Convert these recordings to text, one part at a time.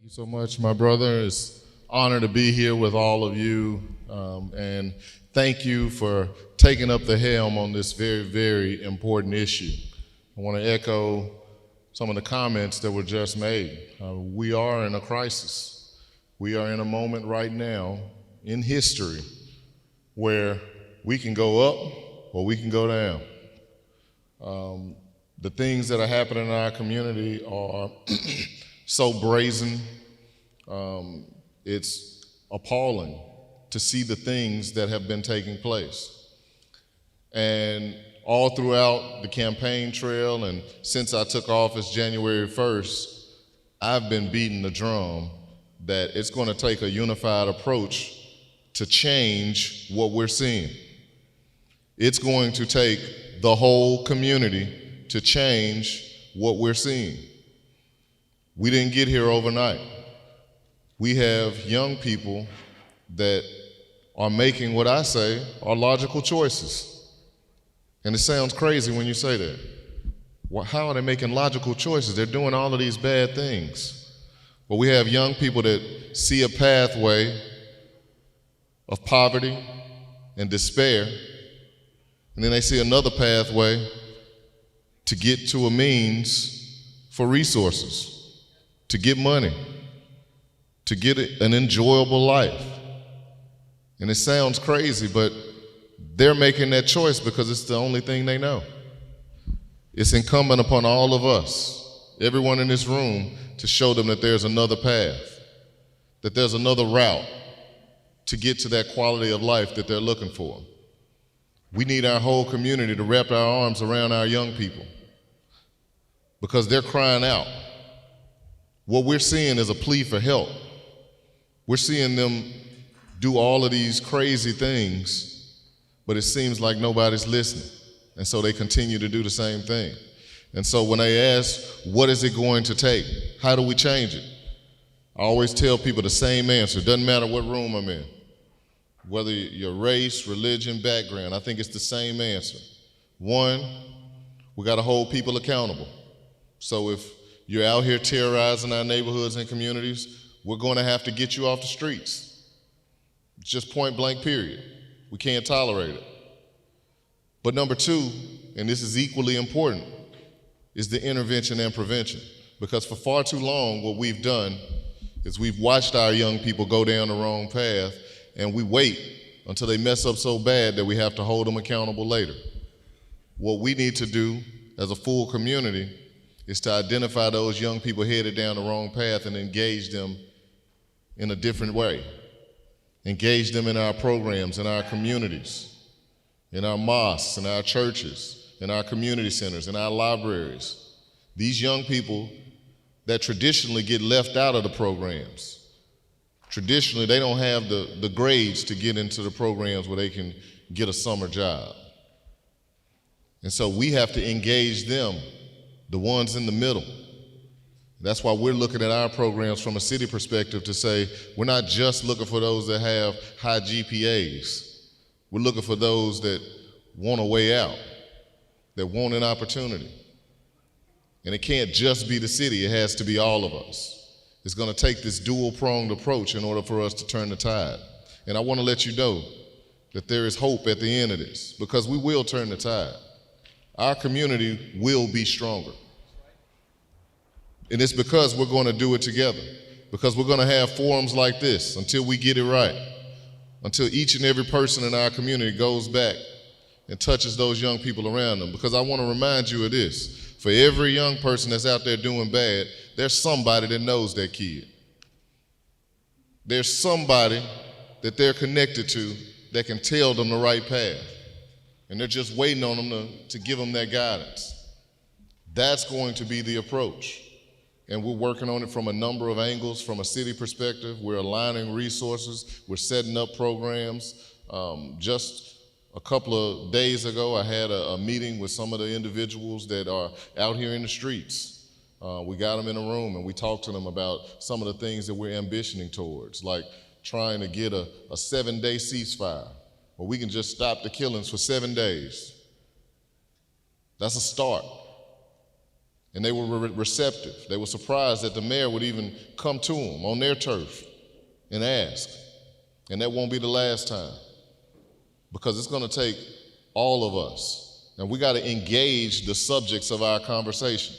Thank you so much, my brother. It's an honor to be here with all of you, and thank you for taking up the helm on this very, very important issue. I want to echo some of the comments that were just made. We are in a crisis. We are in a moment right now in history where we can go up or we can go down. The things that are happening in our community are so brazen. It's appalling to see the things that have been taking place. And all throughout the campaign trail and since I took office January 1st, I've been beating the drum that it's going to take a unified approach to change what we're seeing. It's going to take the whole community to change what we're seeing. We didn't get here overnight. We have young people that are making what I say are logical choices. And it sounds crazy when you say that. Well, how are they making logical choices? They're doing all of these bad things. But we have young people that see a pathway of poverty and despair, and then they see another pathway to get to a means for resources, to get money, to get an enjoyable life. And it sounds crazy, but they're making that choice because it's the only thing they know. It's incumbent upon all of us, everyone in this room, to show them that there's another path, that there's another route to get to that quality of life that they're looking for. We need our whole community to wrap our arms around our young people because they're crying out. What we're seeing is a plea for help. We're seeing them do all of these crazy things, but it seems like nobody's listening. And so they continue to do the same thing. And so when they ask, what is it going to take? How do we change it? I always tell people the same answer. It doesn't matter what room I'm in, whether your race, religion, background, I think it's the same answer. One, we got to hold people accountable. So if you're out here terrorizing our neighborhoods and communities, we're going to have to get you off the streets. It's just point blank, period. We can't tolerate it. But number two, and this is equally important, is the intervention and prevention. Because for far too long, what we've done is we've watched our young people go down the wrong path, and we wait until they mess up so bad that we have to hold them accountable later. What we need to do as a full community is to identify those young people headed down the wrong path and engage them in a different way. Engage them in our programs, in our communities, in our mosques, in our churches, in our community centers, in our libraries. These young people that traditionally get left out of the programs, traditionally they don't have the grades to get into the programs where they can get a summer job. And so we have to engage them, the ones in the middle. That's why we're looking at our programs from a city perspective to say, we're not just looking for those that have high GPAs. We're looking for those that want a way out, that want an opportunity. And it can't just be the city, it has to be all of us. It's gonna take this dual-pronged approach in order for us to turn the tide. And I wanna let you know that there is hope at the end of this, because we will turn the tide. Our community will be stronger. And it's because we're going to do it together, because we're going to have forums like this until we get it right, until each and every person in our community goes back and touches those young people around them. Because I want to remind you of this. For every young person that's out there doing bad, there's somebody that knows that kid. There's somebody that they're connected to that can tell them the right path. And they're just waiting on them to give them that guidance. That's going to be the approach. And we're working on it from a number of angles. From a city perspective, we're aligning resources, we're setting up programs. Just a couple of days ago, I had a meeting with some of the individuals that are out here in the streets. We got them in a room and we talked to them about some of the things that we're ambitioning towards, like trying to get a 7-day ceasefire, where we can just stop the killings for 7 days. That's a start. And they were receptive. They were surprised that the mayor would even come to them on their turf and ask. And that won't be the last time, because it's going to take all of us. And we got to engage the subjects of our conversation.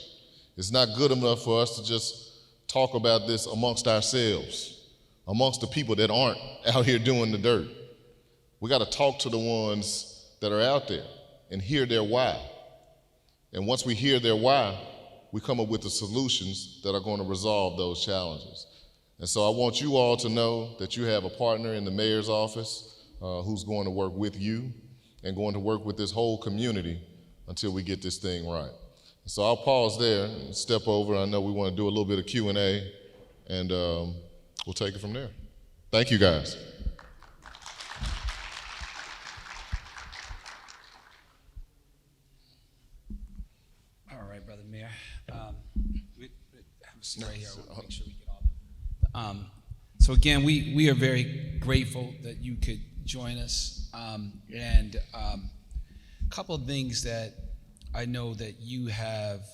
It's not good enough for us to just talk about this amongst ourselves, amongst the people that aren't out here doing the dirt. We got to talk to the ones that are out there and hear their why. And once we hear their why, we come up with the solutions that are going to resolve those challenges. And so I want you all to know that you have a partner in the mayor's office who's going to work with you and going to work with this whole community until we get this thing right. So I'll pause there and step over. I know we want to do a little bit of Q&A, and we'll take it from there. Thank you, guys. All right, Brother Mayor. We have a story here. I want to make sure we get all so again, we are very grateful that you could join us. And a couple of things that I know that you have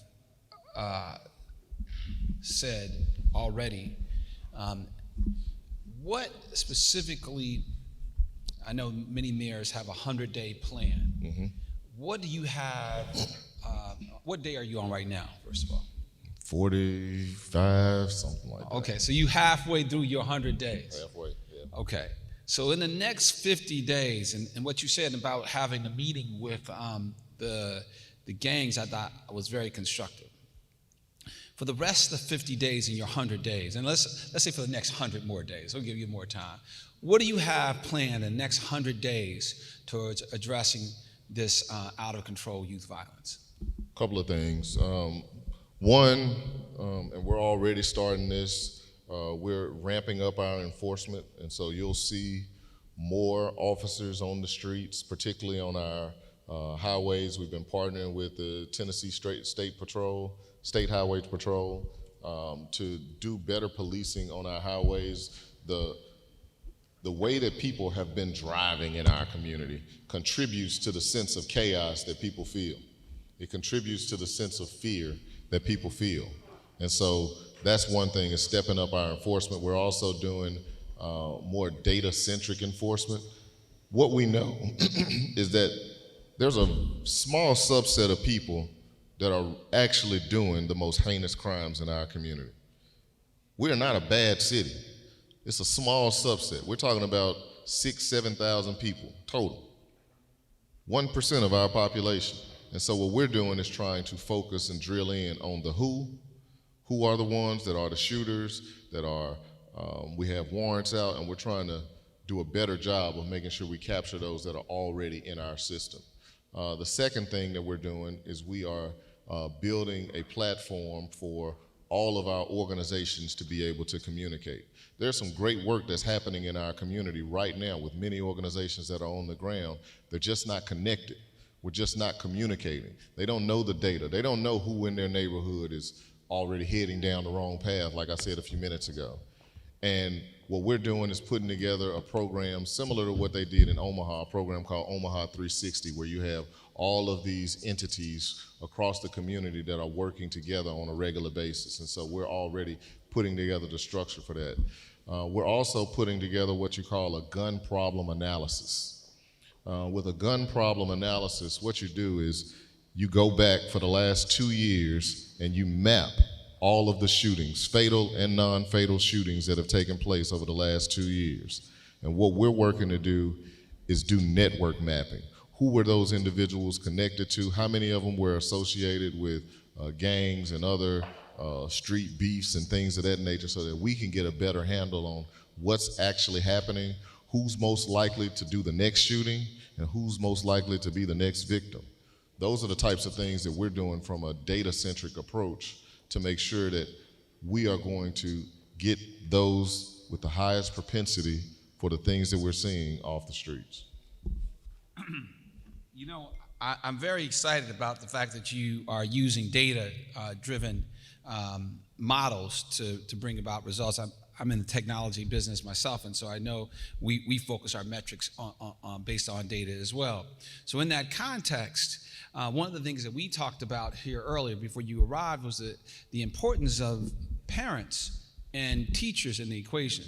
said already. What specifically, I know many mayors have a 100-day plan. Mm-hmm. What do you have, what day are you on right now, first of all? 45, something like that. Okay, so you halfway through your 100 days. Halfway, yeah. Okay, so in the next 50 days, and what you said about having a meeting with the gangs, I thought was very constructive. For the rest of the 50 days in your 100 days, and let's say for the next 100 more days, we'll give you more time. What do you have planned in the next 100 days towards addressing this out of control youth violence? A couple of things. One, and we're already starting this, we're ramping up our enforcement, and so you'll see more officers on the streets, particularly on our highways. We've been partnering with the Tennessee State Highway Patrol, to do better policing on our highways. The way that people have been driving in our community contributes to the sense of chaos that people feel. It contributes to the sense of fear that people feel. And so that's one thing, is stepping up our enforcement. We're also doing more data-centric enforcement. What we know is that there's a small subset of people that are actually doing the most heinous crimes in our community. We're not a bad city. It's a small subset. We're talking about 6,000, 7,000 people total, 1% of our population. And so what we're doing is trying to focus and drill in on the who are the ones that are the shooters, that are, we have warrants out, and we're trying to do a better job of making sure we capture those that are already in our system. The second thing that we're doing is we are building a platform for all of our organizations to be able to communicate. There's some great work that's happening in our community right now with many organizations that are on the ground. They're just not connected. We're just not communicating. They don't know the data. They don't know who in their neighborhood is already heading down the wrong path, like I said a few minutes ago. And what we're doing is putting together a program similar to what they did in Omaha, a program called Omaha 360, where you have all of these entities across the community that are working together on a regular basis. And so we're already putting together the structure for that. We're also putting together what you call a gun problem analysis. With a gun problem analysis, what you do is you go back for the last 2 years and you map all of the shootings, fatal and non-fatal shootings that have taken place over the last 2 years. And what we're working to do is do network mapping. Who were those individuals connected to? How many of them were associated with gangs and other street beefs and things of that nature, so that we can get a better handle on what's actually happening, who's most likely to do the next shooting, and who's most likely to be the next victim. Those are the types of things that we're doing from a data-centric approach to make sure that we are going to get those with the highest propensity for the things that we're seeing off the streets. You know, I'm very excited about the fact that you are using data-driven models to bring about results. I'm in the technology business myself, and so I know we focus our metrics on based on data as well. So in that context, one of the things that we talked about here earlier before you arrived was the importance of parents and teachers in the equation.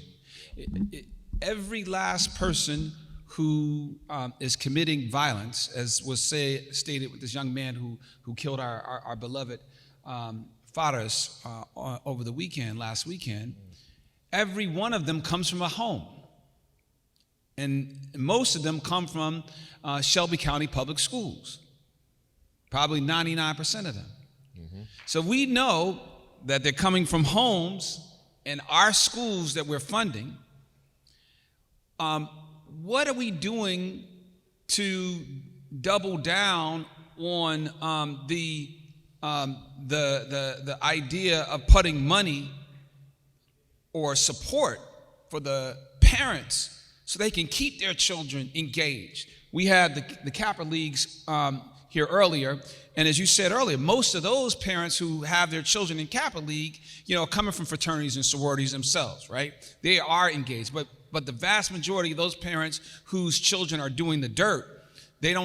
Every last person who is committing violence, as was stated with this young man who killed our beloved fathers over the last weekend, every one of them comes from a home. And most of them come from Shelby County Public Schools, probably 99% of them. Mm-hmm. So we know that they're coming from homes and our schools that we're funding. What are we doing to double down on the idea of putting money or support for the parents so they can keep their children engaged? We had the Kappa Leagues here earlier, and as you said earlier, most of those parents who have their children in Kappa League, are coming from fraternities and sororities themselves, right? They are engaged, but the vast majority of those parents whose children are doing the dirt, they're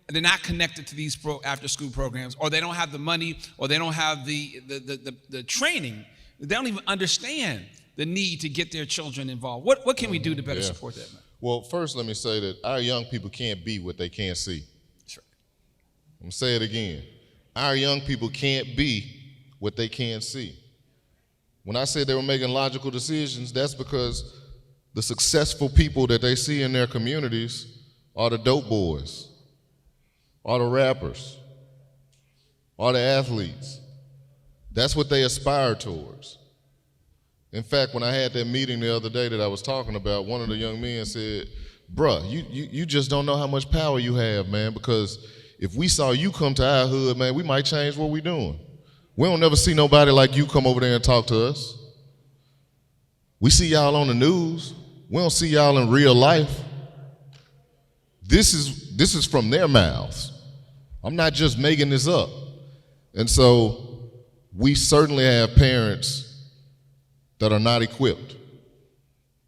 not connected to these after-school programs, or they don't have the money, or they don't have the training. They don't even understand the need to get their children involved. What can we do to better support that, man? Well, first let me say that our young people can't be what they can't see. That's right. I'm gonna say it again. Our young people can't be what they can't see. When I said they were making logical decisions, that's because the successful people that they see in their communities are the dope boys, are the rappers, are the athletes. That's what they aspire towards. In fact, when I had that meeting the other day that I was talking about, one of the young men said, bruh, you just don't know how much power you have, man, because if we saw you come to our hood, man, we might change what we're doing. We don't never see nobody like you come over there and talk to us. We see y'all on the news. We don't see y'all in real life. This is from their mouths. I'm not just making this up. And so we certainly have parents that are not equipped.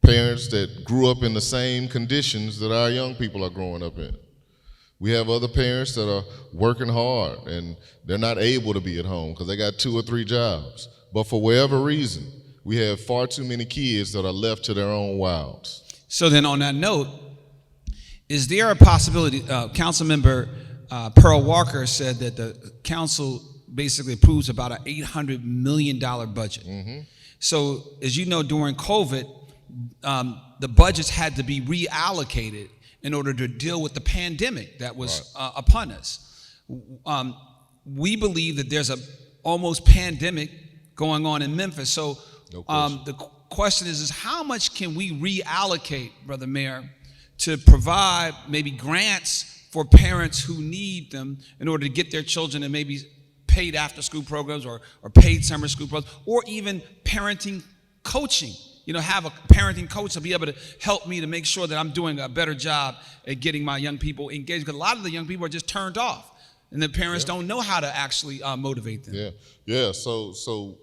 Parents that grew up in the same conditions that our young people are growing up in. We have other parents that are working hard and they're not able to be at home because they got 2 or 3 jobs. But for whatever reason, we have far too many kids that are left to their own wilds. So then on that note, is there a possibility, Councilmember Pearl Walker said that the council basically approves about an $800 million budget. Mm-hmm. So as you know, during COVID, the budgets had to be reallocated in order to deal with the pandemic that was upon us. We believe that there's a almost pandemic going on in Memphis. So the question is how much can we reallocate, Brother Mayor, to provide maybe grants for parents who need them in order to get their children in maybe paid after-school programs or paid summer school programs, or even parenting coaching. Have a parenting coach to be able to help me to make sure that I'm doing a better job at getting my young people engaged. Because a lot of the young people are just turned off, and the parents don't know how to actually motivate them. Yeah. So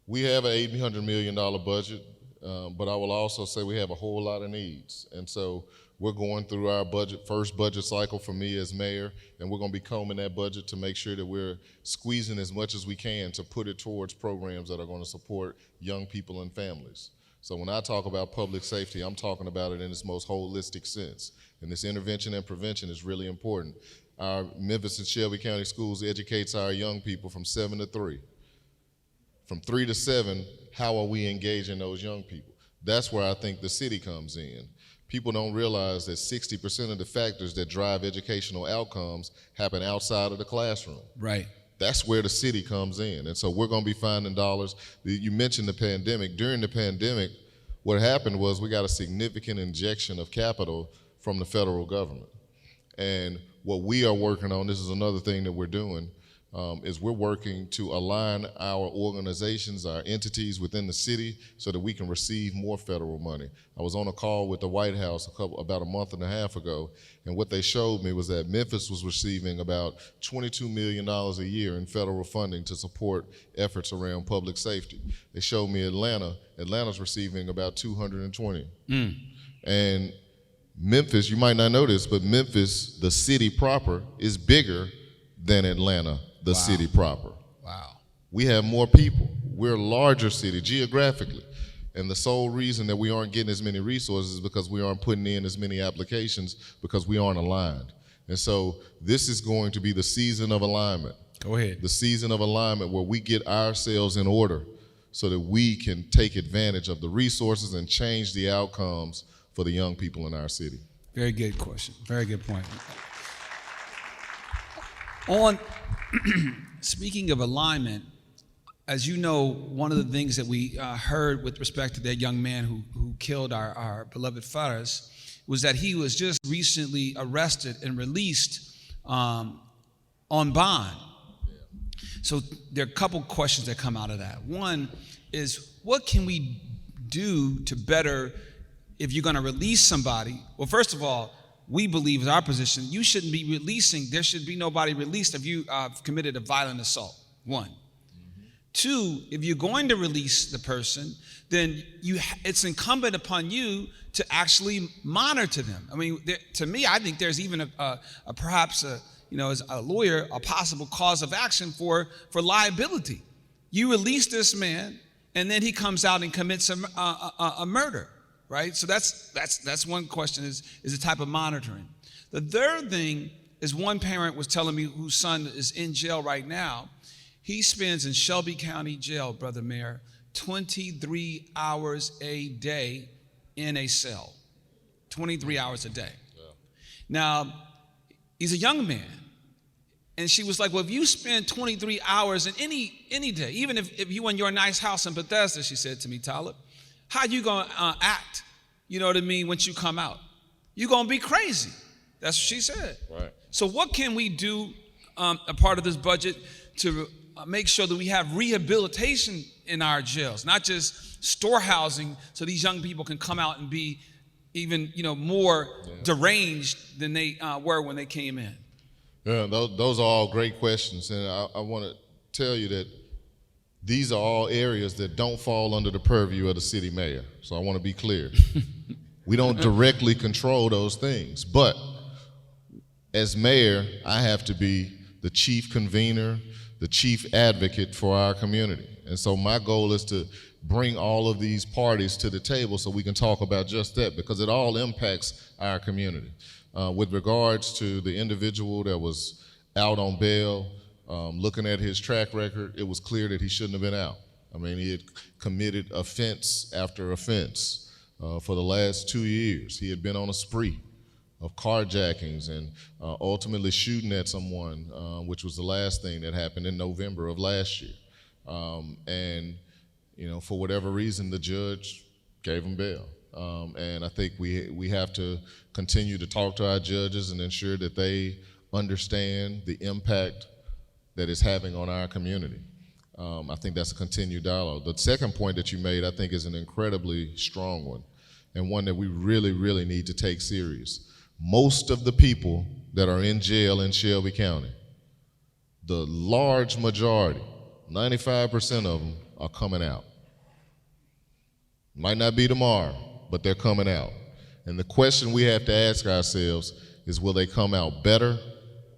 we have an $800 million budget, but I will also say we have a whole lot of needs. And so we're going through our first budget cycle for me as mayor, and we're going to be combing that budget to make sure that we're squeezing as much as we can to put it towards programs that are going to support young people and families. So when I talk about public safety, I'm talking about it in its most holistic sense. And this intervention and prevention is really important. Our Memphis and Shelby County Schools educates our young people from 7 to 3. From 3 to 7, how are we engaging those young people? That's where I think the city comes in. People don't realize that 60% of the factors that drive educational outcomes happen outside of the classroom. Right. That's where the city comes in. And so we're going to be finding dollars. You mentioned the pandemic. During the pandemic, what happened was we got a significant injection of capital from the federal government. And what we are working on, this is another thing that we're doing, is we're working to align our organizations, our entities within the city so that we can receive more federal money. I was on a call with the White House about a month and a half ago, and what they showed me was that Memphis was receiving about $22 million a year in federal funding to support efforts around public safety. They showed me Atlanta's receiving about 220. And Memphis, you might not know this, but Memphis, the city proper, is bigger than Atlanta, the city proper. Wow. We have more people. We're a larger city geographically. And the sole reason that we aren't getting as many resources is because we aren't putting in as many applications because we aren't aligned. And so this is going to be the season of alignment. Go ahead. The season of alignment where we get ourselves in order so that we can take advantage of the resources and change the outcomes for the young people in our city. Very good question. Very good point. On speaking of alignment, as you know, one of the things that we heard with respect to that young man who killed our beloved Fares was that he was just recently arrested and released on bond. So there are a couple questions that come out of that. One is, what can we do to better, if you're going to release somebody? Well, first of all, we believe, as our position, you shouldn't be releasing, there should be nobody released if you committed a violent assault, one. Two, if you're going to release the person, then it's incumbent upon you to actually monitor them. I mean, to me, I think there's even perhaps as a lawyer, a possible cause of action for liability. You release this man, and then he comes out and commits a murder, right? So that's one question, is the type of monitoring. The third thing is, one parent was telling me whose son is in jail right now. He spends in Shelby County Jail, Brother Mayor, 23 hours a day in a cell. 23 hours a day. Yeah. Now, he's a young man. And she was like, well, if you spend 23 hours in any day, even if you in your nice house in Bethesda, she said to me, Talib, how you going to act, you know what I mean, once you come out? You're going to be crazy. That's what she said. Right. So what can we do, a part of this budget, to make sure that we have rehabilitation in our jails, not just storehousing, so these young people can come out and be even more deranged than they were when they came in? Yeah, those are all great questions, and I want to tell you that these are all areas that don't fall under the purview of the city mayor. So I want to be clear. We don't directly control those things, but as mayor, I have to be the chief convener, the chief advocate for our community. And so my goal is to bring all of these parties to the table so we can talk about just that, because it all impacts our community. With regards to the individual that was out on bail, looking at his track record, it was clear that he shouldn't have been out. I mean, he had committed offense after offense for the last 2 years. He had been on a spree of carjackings and ultimately shooting at someone, which was the last thing that happened in November of last year. And for whatever reason, the judge gave him bail. And I think we have to continue to talk to our judges and ensure that they understand the impact that it's having on our community. I think that's a continued dialogue. The second point that you made, I think, is an incredibly strong one, and one that we really, really need to take serious. Most of the people that are in jail in Shelby County, the large majority, 95% of them, are coming out. Might not be tomorrow, but they're coming out. And the question we have to ask ourselves is, will they come out better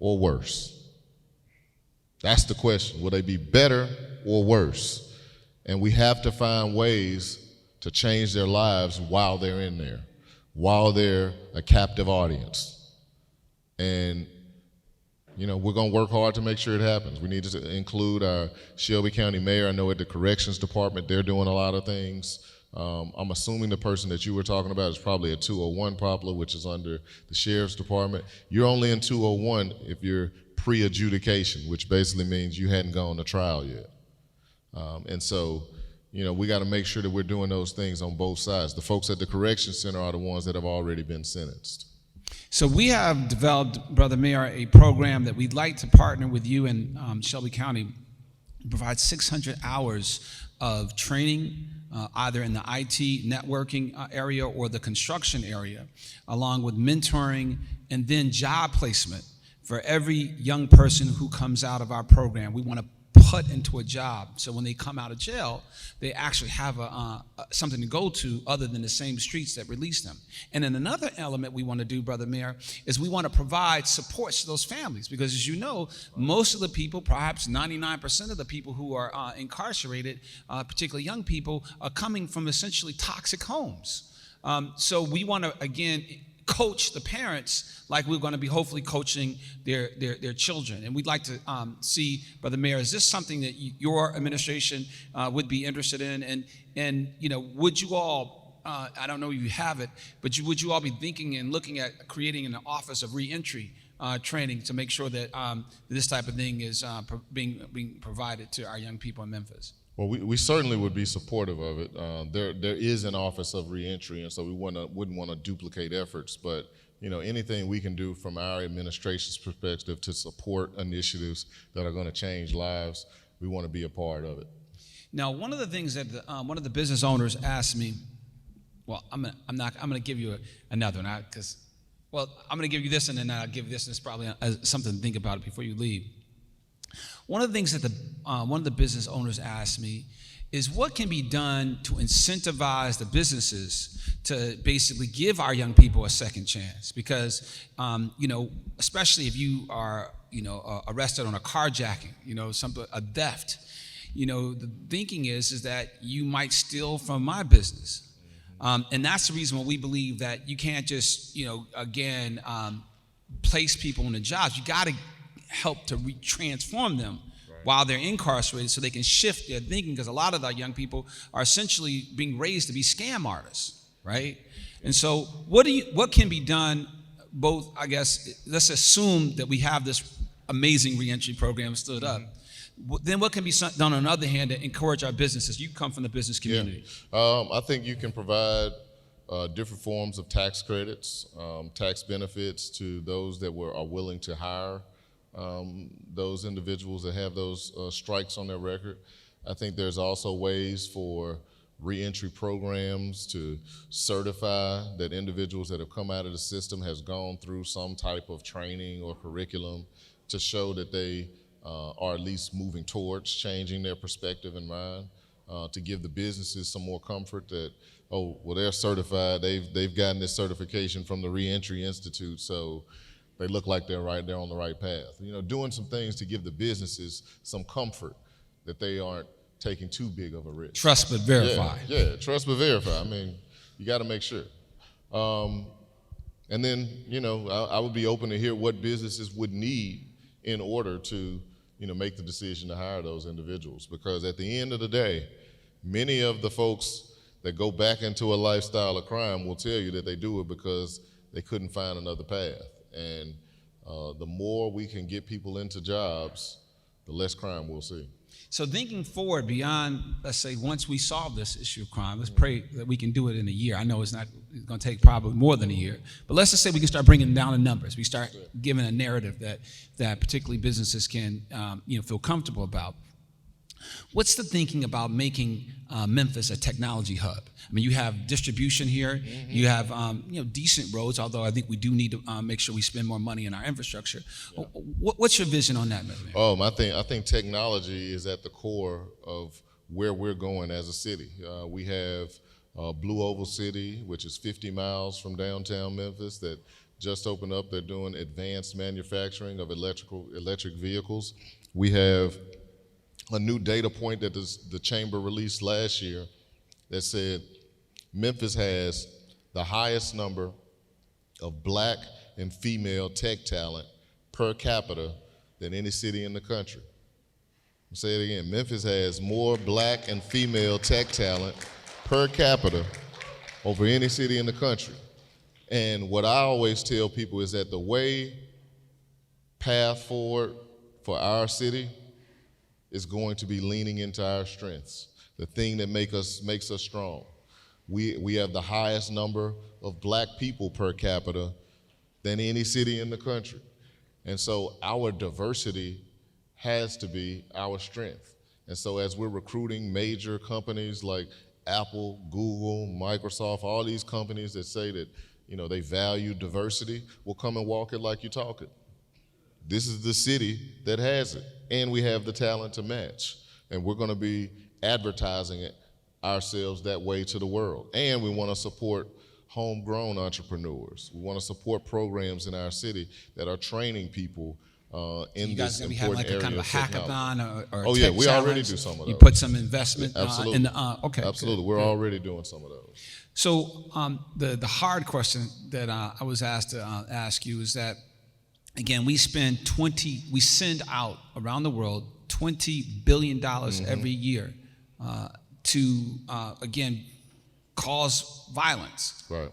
or worse? That's the question. Will they be better or worse? And we have to find ways to change their lives while they're in there, while they're a captive audience. And we're going to work hard to make sure it happens. We need to include our Shelby County mayor. I know at the corrections department, they're doing a lot of things. I'm assuming the person that you were talking about is probably a 201 Poplar, which is under the sheriff's department. You're only in 201 if you're pre-adjudication, which basically means you hadn't gone to trial yet. And so, we got to make sure that we're doing those things on both sides. The folks at the correction center are the ones that have already been sentenced. So we have developed, Brother Mayor, a program that we'd like to partner with you in Shelby County to provide 600 hours of training, either in the IT networking area or the construction area, along with mentoring and then job placement for every young person who comes out of our program. We want to put into a job, so when they come out of jail, they actually have something to go to other than the same streets that released them. And then another element we want to do, Brother Mayor, is we want to provide supports to those families, because as you know, most of the people, perhaps 99% of the people who are incarcerated, particularly young people, are coming from essentially toxic homes. So we want to, again, coach the parents like we're going to be hopefully coaching their children. And we'd like to see, Brother Mayor, is this something that your administration would be interested in? And you know, would you all, I don't know if you have it, but would you all be thinking and looking at creating an office of reentry training to make sure that this type of thing is being provided to our young people in Memphis? Well, we certainly would be supportive of it. There is an Office of Reentry, and so we wouldn't want to duplicate efforts. But you know, anything we can do from our administration's perspective to support initiatives that are going to change lives, we want to be a part of it. Now, one of the things that one of the business owners asked me, well, I'm gonna give you another one, because I'm gonna give you this, and then I'll give this, and it's probably something to think about before you leave. One of the things that one of the business owners asked me is what can be done to incentivize the businesses to basically give our young people a second chance, because you know, especially if you are, you know, arrested on a carjacking, you know, a theft, you know, the thinking is that you might steal from my business. And that's the reason why we believe that you can't just, you know, again, place people in the jobs. You got to help to transform them while they're incarcerated, so they can shift their thinking, because a lot of our young people are essentially being raised to be scam artists, right? And so what can be done, both, I guess, let's assume that we have this amazing reentry program stood up. Then what can be done on the other hand to encourage our businesses? You come from the business community. Yeah. I think you can provide different forms of tax credits, tax benefits to those that are willing to hire those individuals that have those strikes on their record. I think there's also ways for reentry programs to certify that individuals that have come out of the system has gone through some type of training or curriculum to show that they are at least moving towards changing their perspective and mind, to give the businesses some more comfort that, oh, well, they're certified, they've gotten this certification from the Reentry Institute, so they look like they're on the right path. You know, doing some things to give the businesses some comfort that they aren't taking too big of a risk. Trust but verify. Yeah, trust but verify. I mean, you got to make sure. And then, you know, I would be open to hear what businesses would need in order to, you know, make the decision to hire those individuals. Because at the end of the day, many of the folks that go back into a lifestyle of crime will tell you that they do it because they couldn't find another path. And the more we can get people into jobs, the less crime we'll see. So thinking forward beyond, let's say, once we solve this issue of crime, let's pray that we can do it in a year. I know it's going to take probably more than a year, but let's just say we can start bringing down the numbers. We start giving a narrative that particularly businesses can you know, feel comfortable about. What's the thinking about making Memphis a technology hub? I mean, you have distribution here, you have you know, decent roads, although I think we do need to make sure we spend more money in our infrastructure. Yeah. What's your vision on that, Mayor? I think technology is at the core of where we're going as a city. We have Blue Oval City, which is 50 miles from downtown Memphis, that just opened up. They're doing advanced manufacturing of electric vehicles. We have a new data point that the chamber released last year that said Memphis has the highest number of black and female tech talent per capita than any city in the country. I'll say it again, Memphis has more black and female tech talent per capita over any city in the country. And what I always tell people is that the way path forward for our city is going to be leaning into our strengths, the thing that makes us strong. We have the highest number of black people per capita than any city in the country. And so our diversity has to be our strength. And so as we're recruiting major companies like Apple, Google, Microsoft, all these companies that say that, they value diversity, will come and walk it like you talk it. This is the city that has it, and we have the talent to match. And we're gonna be advertising it ourselves that way to the world. And we wanna support homegrown entrepreneurs. We wanna support programs in our city that are training people in this important area. You guys gonna be having like a kind of a hackathon or oh yeah, we already do some of those. You put some investment absolutely. In the, okay. Absolutely, we're already doing some of those. So the hard question that I was asked to ask you is that, again, we send out around the world $20 billion every year to, again, cause violence. Right.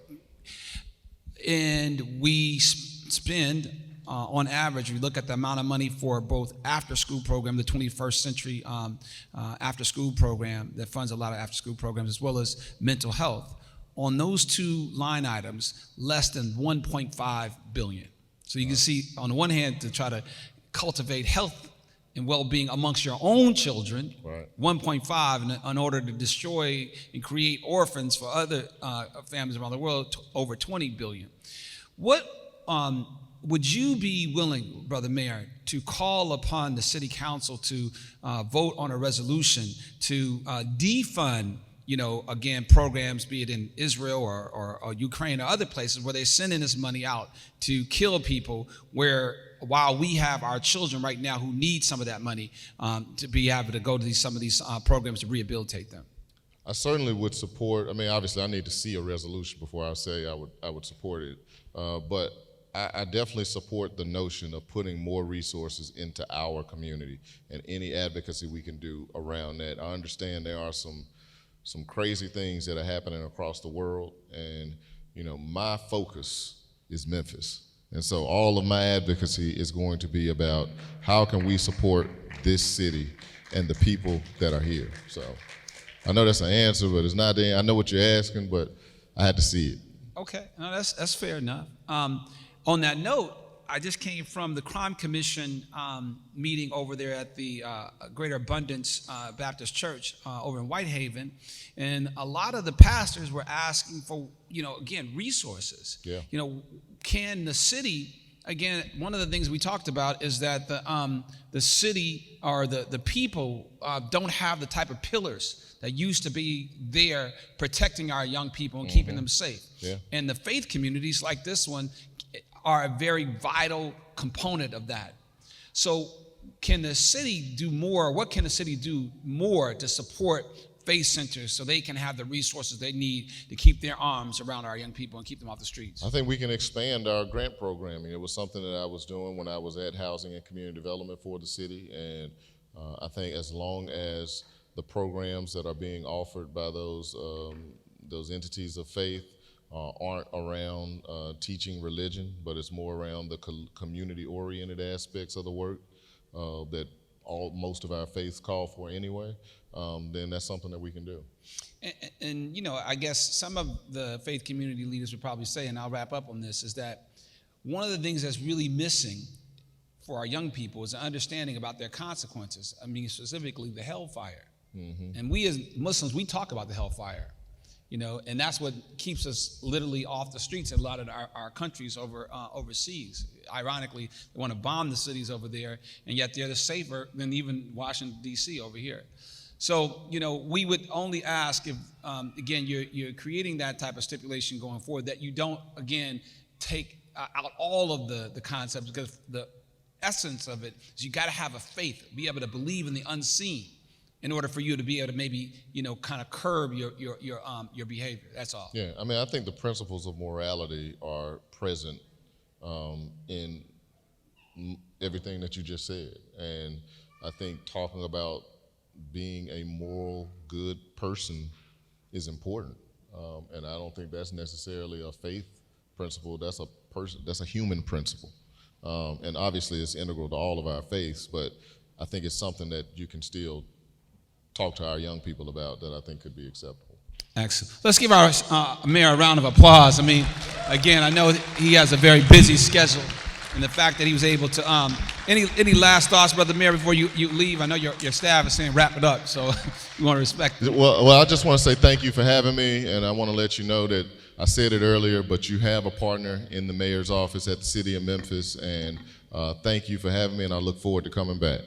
And we spend, on average, we look at the amount of money for both after-school program, the 21st century after-school program that funds a lot of after-school programs, as well as mental health. On those two line items, less than 1.5 billion. So you can see, on the one hand, to try to cultivate health and well-being amongst your own children, right. 1.5 in order to destroy and create orphans for other families around the world, over 20 billion. What would you be willing, Brother Mayor, to call upon the City Council to vote on a resolution to defund, again, programs, be it in Israel or Ukraine or other places where they're sending this money out to kill people, while we have our children right now who need some of that money to be able to go to some of these programs to rehabilitate them? I certainly would support. Obviously, I need to see a resolution before I say I would support it. But I definitely support the notion of putting more resources into our community and any advocacy we can do around that. I understand there are some crazy things that are happening across the world, and my focus is Memphis. And so all of my advocacy is going to be about how can we support this city and the people that are here. So I know that's an answer, but it's not there. I know what you're asking, but I had to see it. Okay, no, that's fair enough. On that note, I just came from the Crime Commission meeting over there at the Greater Abundance Baptist Church over in Whitehaven, and a lot of the pastors were asking for, again, resources. Yeah. Can the city, again, one of the things we talked about is that the city or the people don't have the type of pillars that used to be there protecting our young people and keeping them safe. Yeah. And the faith communities like this one are a very vital component of that. So can the city do more? What can the city do more to support faith centers so they can have the resources they need to keep their arms around our young people and keep them off the streets? I think we can expand our grant programming. It was something that I was doing when I was at Housing and Community Development for the city, and I think as long as the programs that are being offered by those entities of faith aren't around teaching religion, but it's more around the community-oriented aspects of the work that most of our faiths call for anyway, then that's something that we can do. And I guess some of the faith community leaders would probably say, and I'll wrap up on this, is that one of the things that's really missing for our young people is an understanding about their consequences. Specifically the hellfire. Mm-hmm. And we as Muslims, we talk about the hellfire. And that's what keeps us literally off the streets in a lot of our countries overseas. Ironically, they want to bomb the cities over there, and yet they're safer than even Washington, D.C. over here. So, we would only ask if, again, you're creating that type of stipulation going forward, that you don't, again, take out all of the concepts, because the essence of it is you got to have a faith, be able to believe in the unseen, in order for you to be able to maybe, kind of curb your behavior. That's all. Yeah, I think the principles of morality are present in everything that you just said. And I think talking about being a moral, good person is important. And I don't think that's necessarily a faith principle. That's a human principle. And obviously it's integral to all of our faiths, but I think it's something that you can still talk to our young people about that I think could be acceptable. Excellent. Let's give our mayor a round of applause. again, I know he has a very busy schedule, and the fact that he was able to. Any last thoughts, Brother Mayor, before you leave? I know your staff is saying wrap it up, so we want to respect it. Well, I just want to say thank you for having me, and I want to let you know that I said it earlier, but you have a partner in the mayor's office at the city of Memphis, and thank you for having me, and I look forward to coming back.